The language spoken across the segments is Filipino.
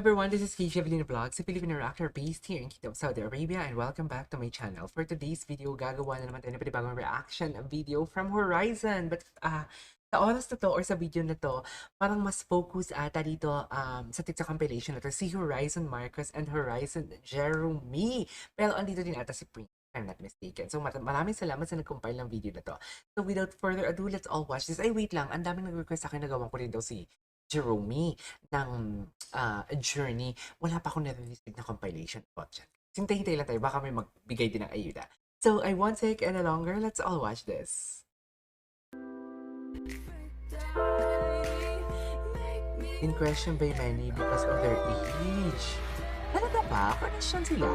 everyone, this is toffe.avelino Vlogs, a Filipino actor based here in Kingdom, Saudi Arabia, and welcome back to my channel. For today's video, gagawa na naman tayo ng panibagong reaction video from Horizon. But sa oras na to or sa video na to, parang mas focus ata dito sa TikTok compilation na to, si Horizon Marcos and Horizon Jeromy. Pero andito din ata si Prince, if I'm not mistaken. So maraming salamat sa nag-compile ng video na to. So without further ado, let's all watch this. Ay, wait lang, ang daming nag-request sa akin na gawan ko rin daw si Jeromy ng journey. Wala pa akong nare-receive na compilation about dyan. Hintay-hintay lang tayo, baka may magbigay din ng ayuda. So, I won't take any longer. Let's all watch this. In question by many because of their age. Talaga ba? Connection sila?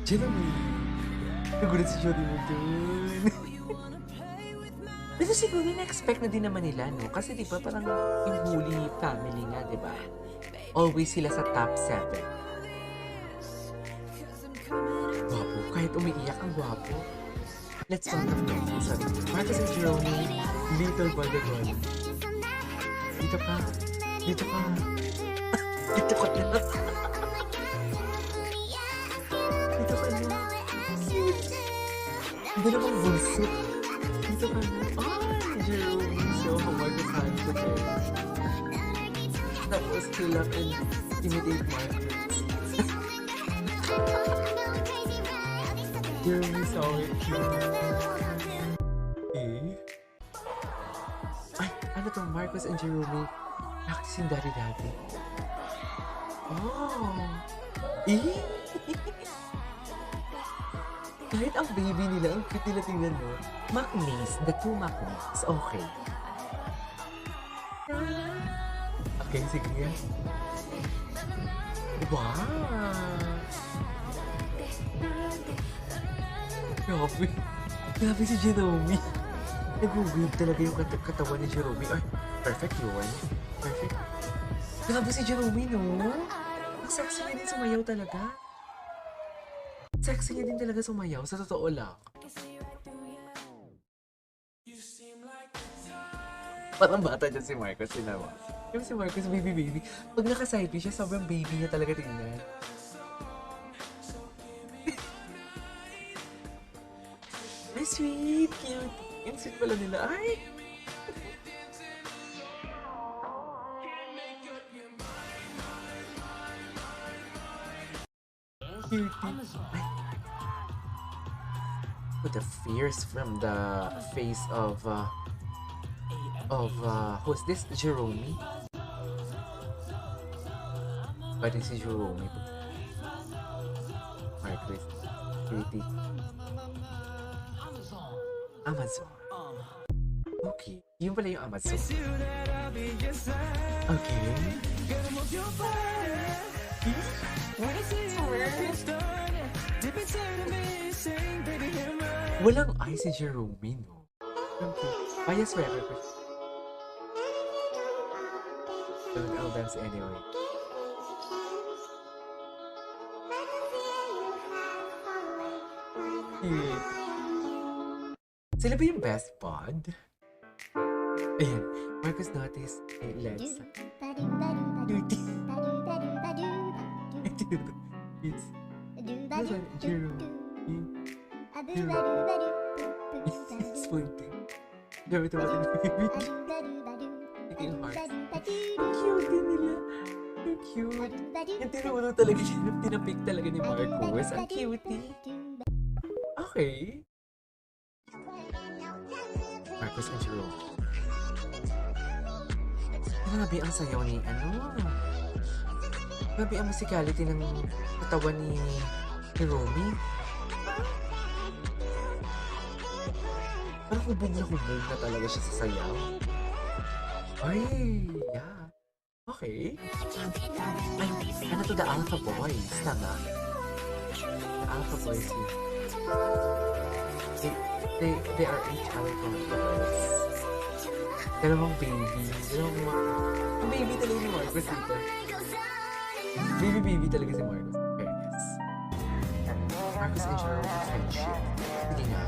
Jeromy! Nagulat si Jeromy dun. Pero siguro na-expect na din naman nila, no? Kasi di ba parang yung Holy family nga, di ba? Always sila sa top 7. Gwapo. Kahit umiiyak ang gwapo. Let's start off now. Sorry. Marcos and Jeromy, little by the one. Dito ka. Dito ka. Dito ka na. Dito ka na. Hindi namang bunso. Dito ka na. Jeromy, so Marcos had to go. Tapos kill up and imitate Marcos. Jeromy saw it. Ay, ano to? Marcos and Jeromy practicing dati-dati. Oh! Kahit ang baby nila, ang cute nila tingnan mo. MACKNAEs, the two MACKNAEs. Okay. Okay, sige nga. Wow! Grabe. Grabe si Jeromy. Nag-weird talaga yung katawan ni Jeromy. Ay, perfect yun. Perfect. Grabe si Jeromy, no? Ang sexy niya din sumayaw talaga. Sexy niya din talaga sumayaw, sa totoo lang. Parang bata dyan si Marcos, sinawa. Yung si Marcos, baby. Pag naka-side siya, sobrang baby niya talaga tingnan. Ay, sweet, cute. Yung sweet pala nila. Ay! Cute. Ay. With the fears from the face of who's this? Jeromy? What is Jeromy? Marcos. Pretty. Amazon. Okay. Yun pala yung Amazon. Okay. Walang eye si Jeromy, no? Okay. Bias forever. I'll dance anyway. Cute. Sila ba yung best bud? Ayan. Marcos notice. Let's. It's Jeromy. It's pointing. Grabe ito natin yung baby. Taking hearts. Cute din nila. Ang cute. Yung tinulo talaga siya. Tinapik talaga ni Marcos. Ang cutie. Okay. Marcos and Jeromy. Grabe ang sayaw ni grabe ang musicality ng katawan ni Jeromy. Parang hubog na talaga siya sa sayaw. Ay, yeah. Okay. Ay, ano to, the Alpha Boys, tama? The Alpha Boys here. They are 8 Alpha Boys. Dalawang baby. Ang baby talaga ni Marcos dito. Baby talaga si Marcos. Fairness. Marcos and Jeromy friendship. Hindi nga.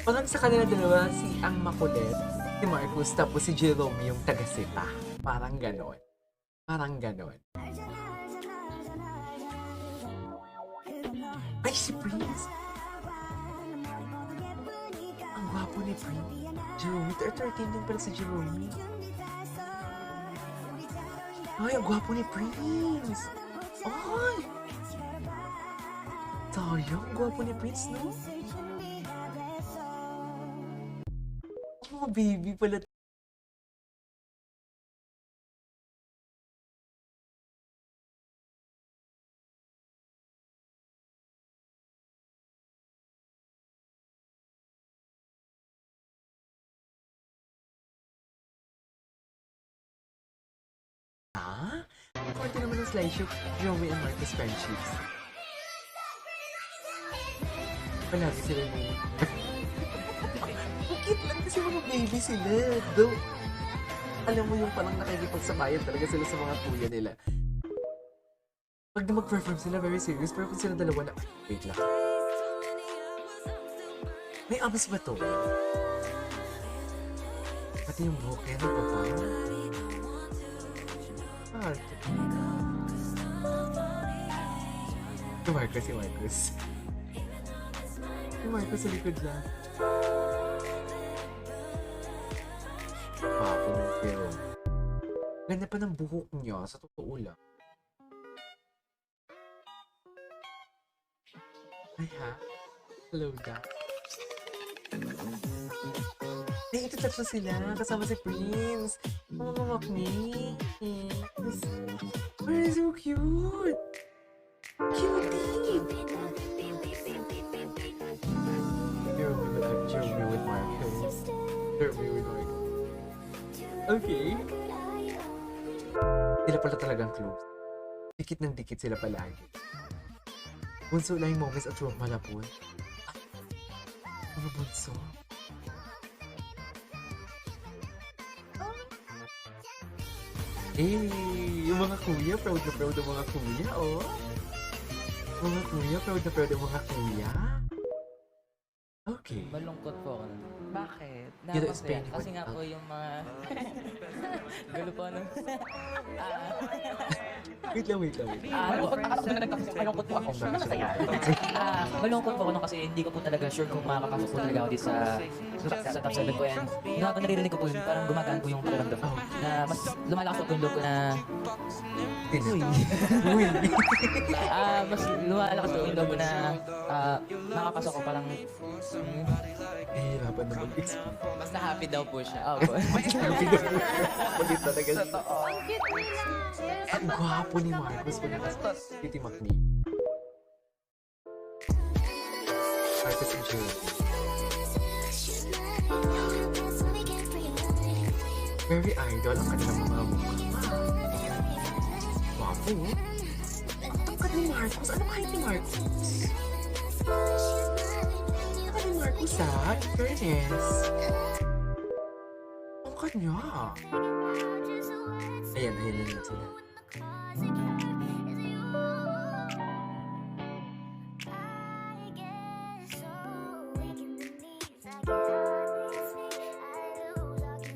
Parang sa kanila dalawa, si ang makulit, si Marcus, tapos si Jeromy yung taga-sita. Parang ganon. Parang ganon. Ay, si Prince! Ang gwapo ni Prince. Jeromy, 13 din pala si Jeromy. Ay, ang gwapo ni Prince! Ay! Sayang, ang gwapo ni Prince, no? Oh, baby pala. Ah? Konti naman ang slideshow, Jeromy and Marcus friendships. Palagi sila yung... Bakit lang kasi mga baby sila. Though, alam mo yung parang nakikipagsabayan talaga sila sa mga kuya nila. Pag na mag-perform sila, very serious. Pero kung sila dalawa na... Wait lang. May abas ba to? Pati yung buhok yan, ano pa ba? Si Marcus, si Marcus. Si Marcus sa likod lang. Papo ng pero. Ganda pa ng buhok niya, sa totoo lang. Ay ha? Hello, Dad. Ay, ito tatlo sila. Kasama si Prince. Oh, mga MACKNAEs. They're so cute. Cutie. Jeromy with Marcus. Jeromy with Marcus. Okay. Sila pala talagang close. Dikit ng dikit sila palagi. Bunso lang yung moments at rock malapon. Ano bunso? Eh, yung mga kuya, proud na proud ang mga kuya, oh. Mga kuya, proud na proud ang mga kuya. Okay. Malungkot po ako nun. Bakit? You don't Napasaya. explain Kasi what- nga po yung mga... Gulo po nun. Wait lang. Akala ko na malungkot po ako. Malungkot po ako nun kasi hindi ko po talaga sure kung makakapasok po talaga ako dito sa top 7 ko. And habang naririnig ko po yun, parang gumagaan po yung pakiramdam ko. Na mas lumalakas po yung loob ko na... Uy. mas lumalakas po yung loob ko na makakapasok ko parang... Hihirapan na mag-explain. Mas na-happy daw po siya. Opo. Malit talaga siya. Ang gwapo ni Marcus pag Titi MACKNAEs. Marcus and Jeromy. Very idol ang kanilang mga mukha. Gwapo. Ang tangkad ni Marcus. Ano kahit ni Marcus? Ano ni Marcus ha? In fairness. Ang kanya. Ayan na sila.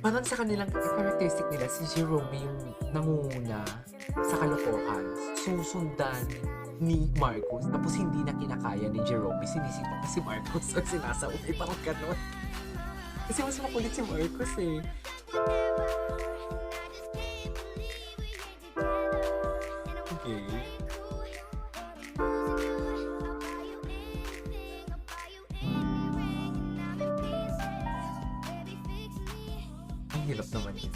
Parang sa kanilang characteristic nila, si Jeromy yung nangunguna sa kalokohan, susundan ni Marcus, tapos hindi na kinakaya ni Jeromy, sinisita pa si Marcus o sinasauli, parang ganon. Kasi mas makulit si Marcus eh. Okay. Ang hirap naman yun.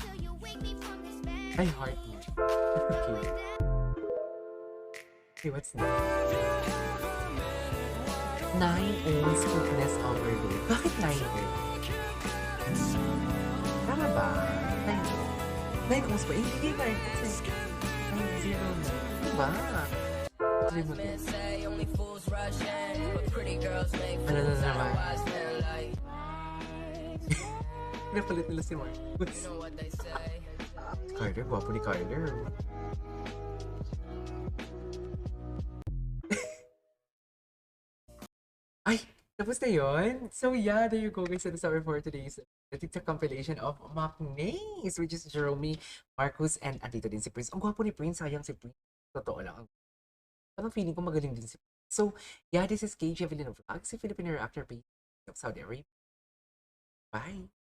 Ay, heart mo. Okay. Okay, what's next? 9 owns fitness overload. Bakit 9 owns? Tama ba? 9 owns ba? Hindi 9 owns. 9-0 na. Diba? Tuloy mo din. Ano na naman? Pinapalit nila si Marcus. Kyler, gwapo ni Kyler. Ay! Tapos na yun. So yeah, there you go guys. That's our for today's the TikTok compilation of MACKNAEs, which is Jeromy, Marcus, and andito din si Prince. Ang gwapo ni Prince, sayang si Prince. Totoo lang. Parang feeling ko magaling din si Prince. So yeah, this is KJ Avelino Vlog, si Filipino actor based of Saudi Arabia. Bye!